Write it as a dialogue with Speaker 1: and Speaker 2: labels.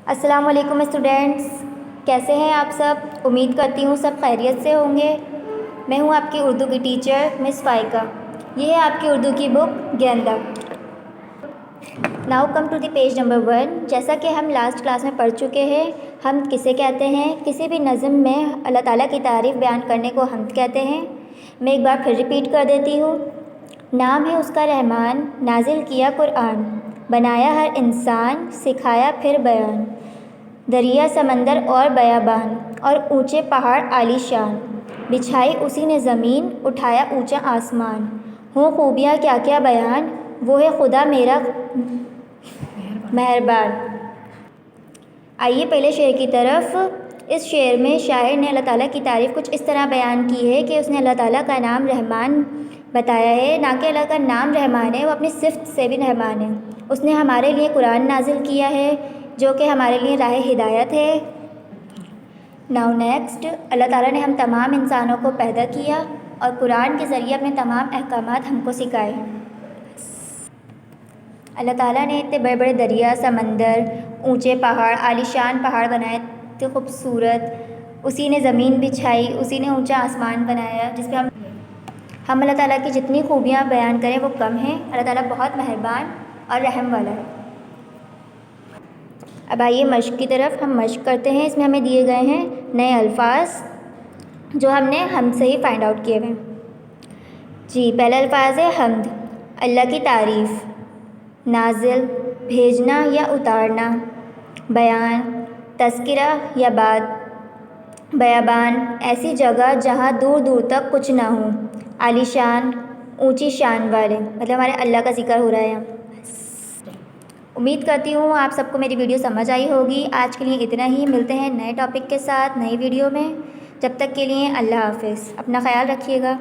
Speaker 1: السلام علیکم اسٹوڈینٹس، کیسے ہیں آپ سب؟ امید کرتی ہوں سب خیریت سے ہوں گے۔ میں ہوں آپ کی اردو کی ٹیچر مس فائقہ۔ یہ ہے آپ کی اردو کی بک گیندا۔ Now come to the page number 1۔ جیسا کہ ہم لاسٹ کلاس میں پڑھ چکے ہیں، حمد کسے کہتے ہیں؟ کسی بھی نظم میں اللہ تعالیٰ کی تعریف بیان کرنے کو حمد کہتے ہیں۔ میں ایک بار پھر ریپیٹ کر دیتی ہوں۔ نام ہے اس کا رحمان، نازل کیا قرآن، بنایا ہر انسان، سکھایا پھر بیان، دریا سمندر اور بیابان، اور اونچے پہاڑ عالی شان، بچھائی اسی نے زمین، اٹھایا اونچا آسمان، ہوں خوبیاں کیا کیا بیان، وہ ہے خدا میرا مہربان۔ آئیے پہلے شعر کی طرف۔ اس شعر میں شاعر نے اللہ تعالیٰ کی تعریف کچھ اس طرح بیان کی ہے کہ اس نے اللہ تعالیٰ کا نام رحمان بتایا ہے۔ نہ کہ اللہ کا نام رحمان ہے، وہ اپنی صفت سے بھی رحمان ہے۔ اس نے ہمارے لیے قرآن نازل کیا ہے جو کہ ہمارے لیے راہ ہدایت ہے۔ ناؤ نیکسٹ، اللہ تعالیٰ نے ہم تمام انسانوں کو پیدا کیا اور قرآن کے ذریعے اپنے تمام احکامات ہم کو سکھائے۔ اللہ تعالیٰ نے اتنے بڑے بڑے دریا، سمندر، اونچے پہاڑ، عالیشان پہاڑ بنائے، اتنے خوبصورت۔ اسی نے زمین بچھائی، اسی نے اونچا آسمان بنایا، جس پہ ہم اللہ تعالیٰ کی جتنی خوبیاں بیان کریں وہ کم ہیں۔ اللہ تعالیٰ بہت مہربان اور رحم والا ہے۔ اب آئیے مشق کی طرف، ہم مشق کرتے ہیں۔ اس میں ہمیں دیے گئے ہیں نئے الفاظ جو ہم نے ہم سے ہی فائنڈ آؤٹ کیے ہوئے۔ جی، پہلا الفاظ ہے حمد، اللہ کی تعریف۔ نازل، بھیجنا یا اتارنا۔ بیان، تذکرہ یا بات۔ بیابان، ایسی جگہ جہاں دور دور تک کچھ نہ ہو۔ عالی شان، اونچی شان والے، مطلب ہمارے اللہ کا ذکر ہو رہا ہے۔ امید کرتی ہوں آپ سب کو میری ویڈیو سمجھ آئی ہوگی۔ آج کے لیے اتنا ہی، ملتے ہیں نئے ٹاپک کے ساتھ نئی ویڈیو میں۔ جب تک کے لیے اللہ حافظ، اپنا خیال رکھیے گا۔